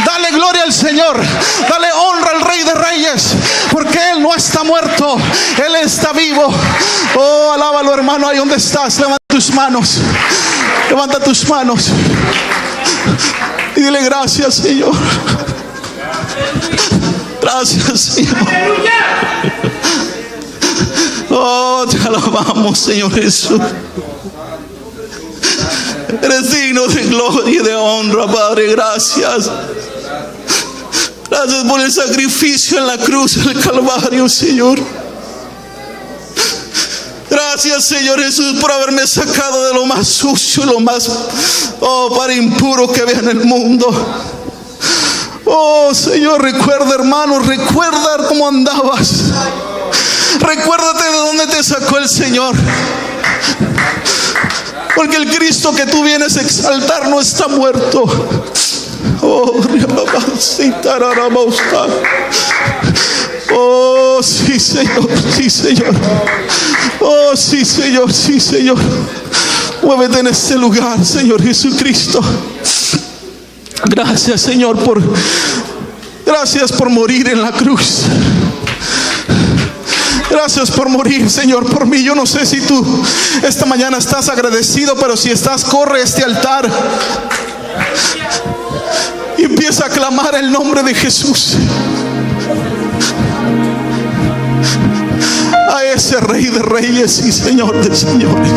Dale gloria al Señor, dale honra al Rey de Reyes, porque Él no está muerto, Él está vivo. Oh, alábalo, hermano, ahí donde estás. Levanta tus manos, levanta tus manos y dile: gracias, Señor. Gracias, Señor. Oh, te alabamos, Señor Jesús. Eres digno de gloria y de honra, Padre. Gracias. Gracias por el sacrificio en la cruz del Calvario, Señor. Gracias, Señor Jesús, por haberme sacado de lo más sucio, lo más, Padre, impuro que había en el mundo. Oh, Señor, recuerda, hermano, recuerda cómo andabas. Recuérdate de dónde te sacó el Señor. Porque el Cristo que tú vienes a exaltar no está muerto. Oh, oh, sí, Señor, sí, Señor. Oh, sí, Señor, sí, Señor. Muévete en este lugar, Señor Jesucristo. Gracias, Señor, gracias por morir en la cruz. Gracias por morir, Señor, por mí. Yo no sé si tú esta mañana estás agradecido, pero si estás, corre a este altar y empieza a clamar el nombre de Jesús. A ese Rey de Reyes y Señor de Señores.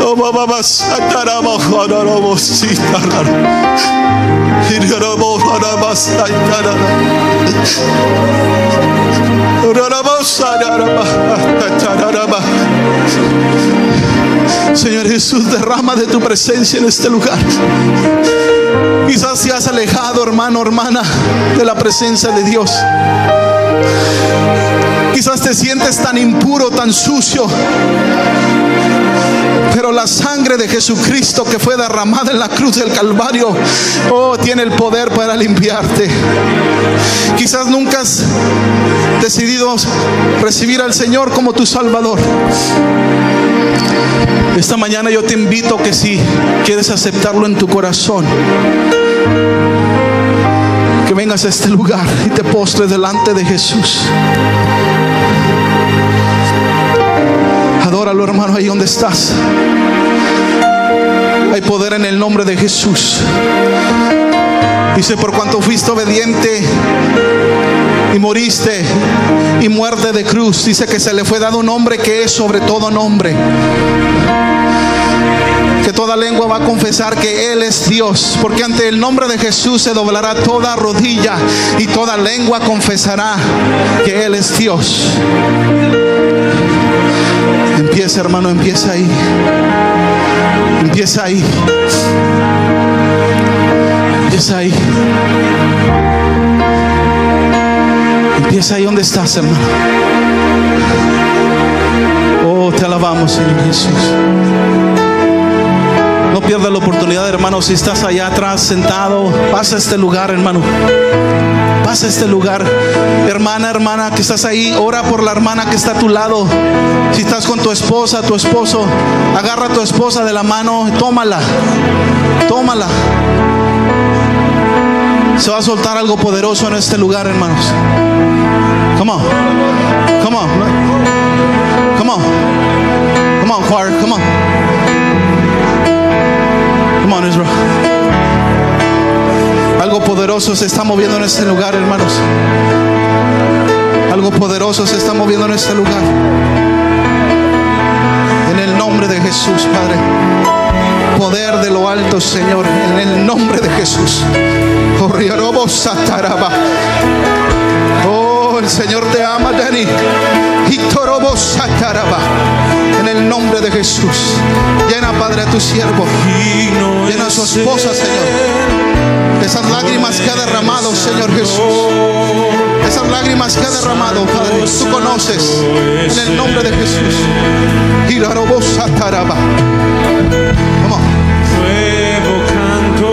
Oh, vamos a Señor Jesús, derrama de tu presencia en este lugar. Quizás te has alejado, hermano, hermana, de la presencia de Dios. Quizás te sientes tan impuro, tan sucio, pero la sangre de Jesucristo que fue derramada en la cruz del Calvario, tiene el poder para limpiarte. Quizás nunca has decidido recibir al Señor como tu Salvador. Esta mañana yo te invito que si quieres aceptarlo en tu corazón, que vengas a este lugar y te postres delante de Jesús. Adóralo, hermano, ahí donde estás. Hay poder en el nombre de Jesús. Dice: por cuanto fuiste obediente y moriste y muerte de cruz, dice que se le fue dado un nombre que es sobre todo nombre, que toda lengua va a confesar que Él es Dios, porque ante el nombre de Jesús se doblará toda rodilla y toda lengua confesará que Él es Dios. Empieza, hermano, empieza ahí. Empieza ahí. Empieza ahí. Empieza ahí donde estás, hermano. Oh, te alabamos, Señor Jesús. No pierdas la oportunidad, hermano. Si estás allá atrás sentado, pasa a este lugar, hermano. Pasa este lugar. Hermana, que estás ahí, ora por la hermana que está a tu lado. Si estás con tu esposa, tu esposo, agarra a tu esposa de la mano y tómala. Se va a soltar algo poderoso en este lugar, hermanos. Come on, choir, come on, Israel. Algo poderoso se está moviendo en este lugar, hermanos. Algo poderoso se está moviendo en este lugar. En el nombre de Jesús, Padre. Poder de lo alto, Señor. En el nombre de Jesús. Oh, el Señor te ama, Dani. En el nombre de Jesús. Llena, Padre, a tu siervo. Llena a su esposa, Señor. Esas lágrimas que ha derramado, Señor Jesús. Esas lágrimas que ha derramado, Padre, tú conoces. En el nombre de Jesús. Vamos. Nuevo canto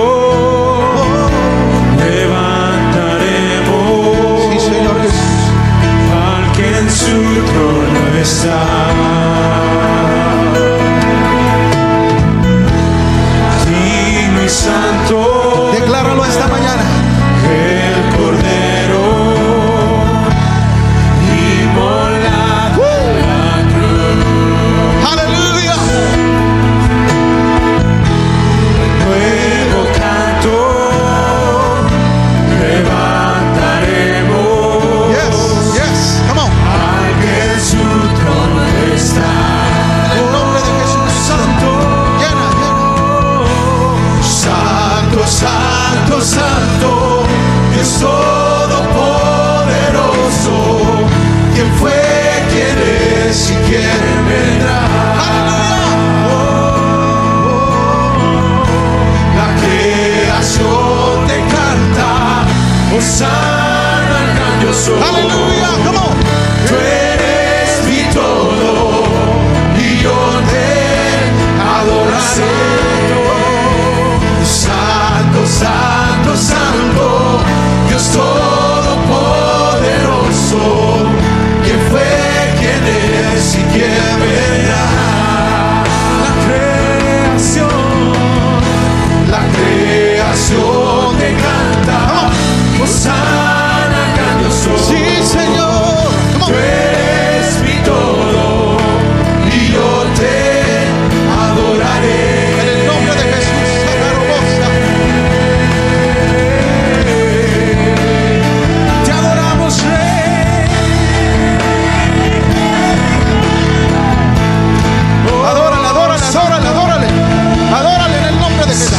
levantaremos. Sí, Señor Jesús. Al que en su trono está. Digno y santo. Decláralo esta mañana. El Cordero inmolado en la cruz. Aleluya. Nuevo canto levantaremos. Yes. Come on. Al que en su trono está. En el nombre de Jesús. Santo, Llena. santo, santo, santo, Dios todopoderoso. ¿Quién fue, quién es y quién vendrá? La creación te canta, Hosana al gran yo soy. Aleluya. Come on. Tú eres mi todo y yo te adoraré. Santo, santo, santo, Dios todopoderoso. ¿Quién fue, quién es y quién vendrá? La creación te canta, Hosana al gran yo soy. Sí, Señor. Come Tú on. eres mi todo y yo te adoraré. En el nombre de Jesús. Te adoramos, Rey. Adórale. Adórale en el nombre de Jesús.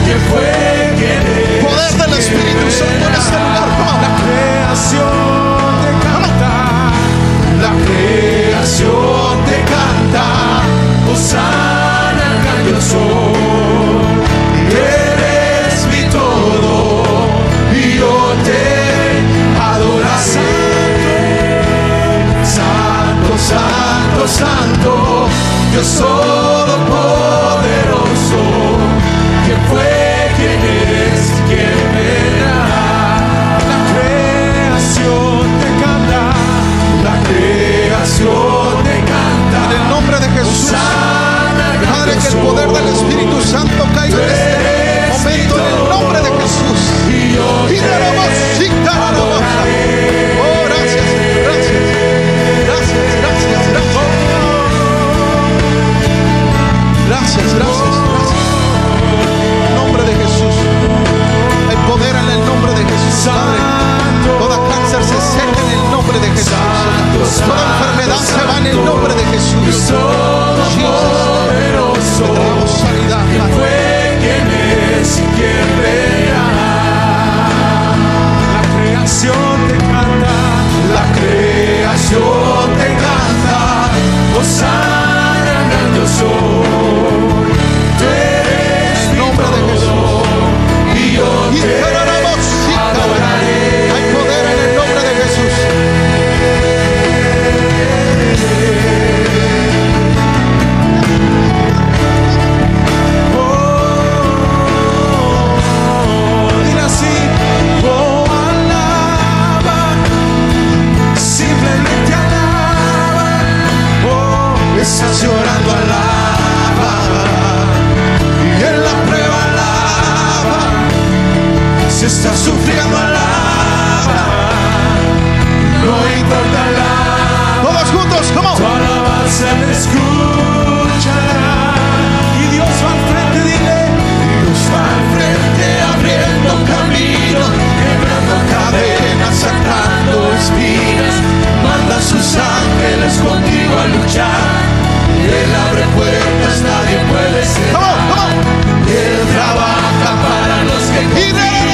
¿Quién fue, quién es? Poder del Espíritu Santo en este lugar. Come on. La creación te canta, la creación te canta, Hosana al gran yo soy. Eres mi todo y yo te adoraré. Santo, santo, santo, Dios todopoderoso. ¿Quién fue, quién es, quién vendrá? La creación te canta, la creación te canta. En el nombre de Jesús. Padre, que el poder del Espíritu Santo caiga en este momento. En el nombre de Jesús. Y yo te adoraré. Oh, gracias. Si estás sufriendo, alaba. No importa la. Todos juntos, ¿cómo? Tu alabanza le escuchará. Y Dios va al frente, dile. Dios va al frente abriendo camino, quebrando cadenas, sacando espinas. Manda a sus ángeles contigo a luchar. Él abre puertas, nadie puede cerrar. Él trabaja para los que confían.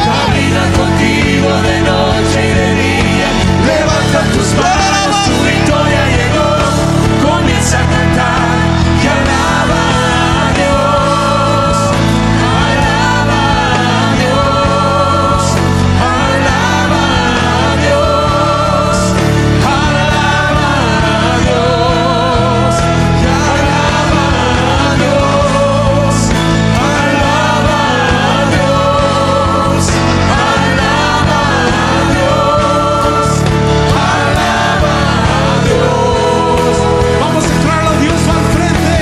Camina contigo de noche y de día. Levanta tus manos, tu victoria llegó. Comienza a cantar y alaba a Dios. Alaba a Dios. Alaba a Dios. Alaba a Dios. Y alaba a Dios. Alaba a Dios. Alaba a Dios. Alaba a Dios. Vamos a entrar a Dios va al frente.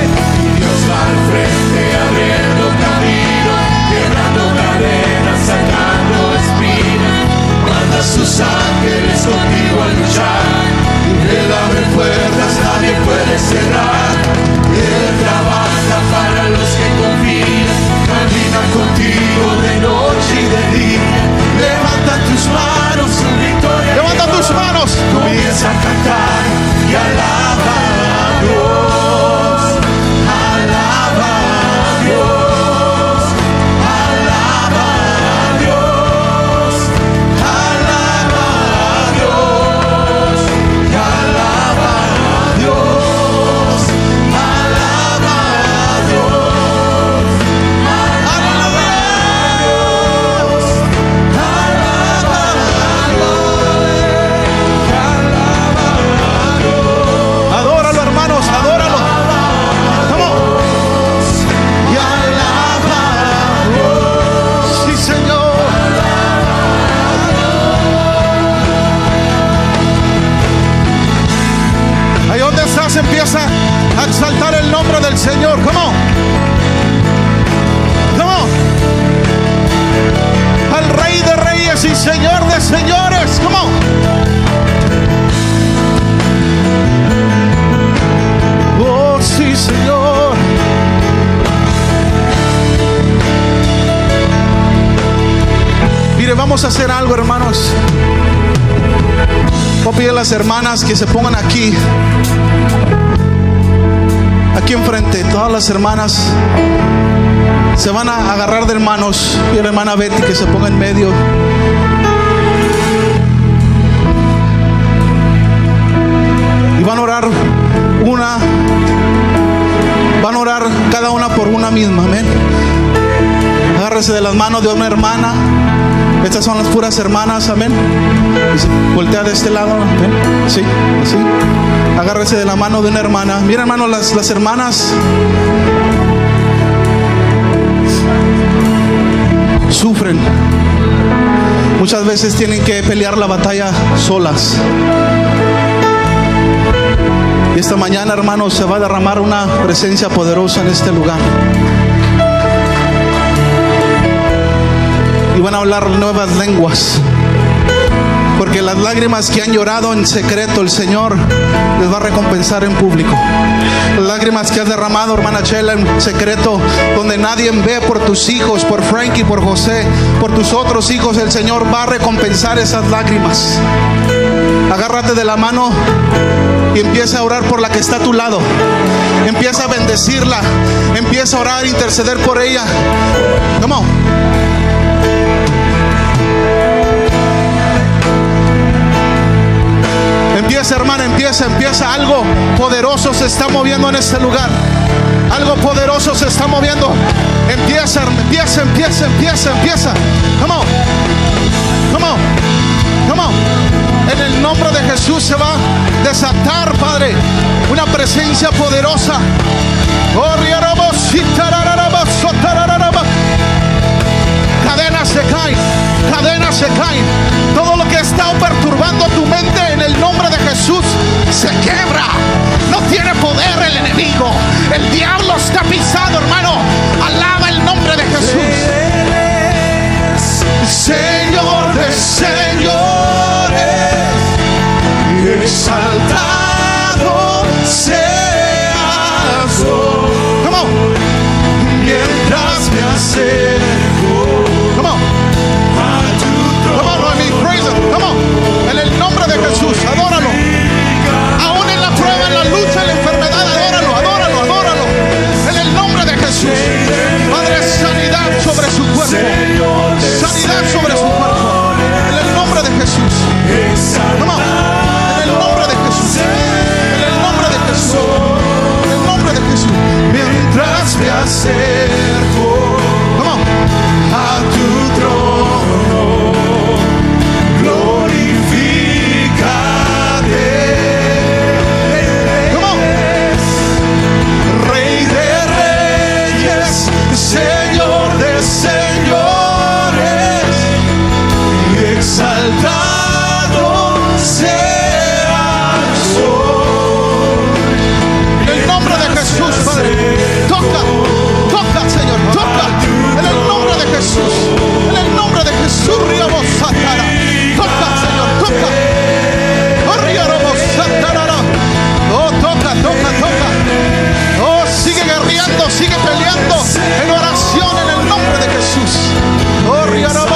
Dios va al frente abriendo camino, quebrando cadenas, sacando espinas. Manda a sus ángeles contigo a luchar. Él abre puertas, nadie puede cerrar. Él trabaja para los que confían. Camina contigo de noche y de día. Levanta tus manos, su victoria. Levanta tus manos. Comienza a cantar y alaba a Dios. Alaba a Dios. Alaba a Dios. Alaba a Dios. Y alaba a Dios. Alaba a Dios. Alaba a Dios. Alaba a Dios. Adóralo, hermanos, adóralo. ¿Cómo? Y alaba a Dios. Sí, Señor. Ahí donde estás, empieza a exaltar el nombre del Señor. ¿Cómo? ¿Cómo? Al Rey de Reyes y Señor de Señores. ¿Cómo? Oh, sí, Señor. Mire, vamos a hacer algo, hermanos. Voy a pedir a las hermanas que se pongan aquí enfrente. Todas las hermanas se van a agarrar de hermanos. Y la hermana Betty que se ponga en medio. Y van a orar cada una por una misma. Amén. Agárrese de las manos de una hermana. Estas son las puras hermanas. Amén. Voltea de este lado. Amén. Sí, así. Agárrese de la mano de una hermana. Mira, hermanos, las hermanas sufren. Muchas veces tienen que pelear la batalla solas. Y esta mañana, hermanos, se va a derramar una presencia poderosa en este lugar. Y van a hablar nuevas lenguas. Porque las lágrimas que han llorado en secreto, el Señor les va a recompensar en público. Las lágrimas que has derramado, hermana Chela, en secreto, donde nadie ve, por tus hijos, por Frankie, por José, por tus otros hijos, el Señor va a recompensar esas lágrimas. Agárrate de la mano y empieza a orar por la que está a tu lado. Empieza a bendecirla. Empieza a orar, interceder por ella. ¿Cómo? Empieza, hermana, empieza. Algo poderoso se está moviendo en este lugar. Algo poderoso se está moviendo. Empieza. Come on. En el nombre de Jesús se va a desatar, Padre, una presencia poderosa. Cadenas se caen. Todo lo que está perturbando tu mente, en el nombre de Jesús se quiebra. No tiene poder el enemigo. El diablo está pisado, hermano. Alaba el nombre de Jesús. acerco Come on. a tu Come on, Noemi, praise Him. Come on. En el nombre de Jesús, adóralo. Aún en la prueba, en la lucha, en la enfermedad, adóralo, adóralo, adóralo. En el nombre de Jesús. Padre, sanidad sobre su cuerpo. Sanidad sobre su cuerpo. En el nombre de Jesús. Come on. En el nombre de Jesús. En el nombre de Jesús. En el nombre de Jesús. mientras me acerco Come on. a tu trono, glorifícate. Come on. Rey de reyes, Señor de señores, y exaltado seas hoy. En el nombre de Jesús, Padre. Toca, toca, Señor, toca. En el nombre de Jesús. En el nombre de Jesús, Riamos Satara. Toca, Señor, toca. Oh, Riamos Satara. Oh, toca, toca, toca. Oh, sigue guerreando, sigue peleando en oración en el nombre de Jesús. Oh, Riamos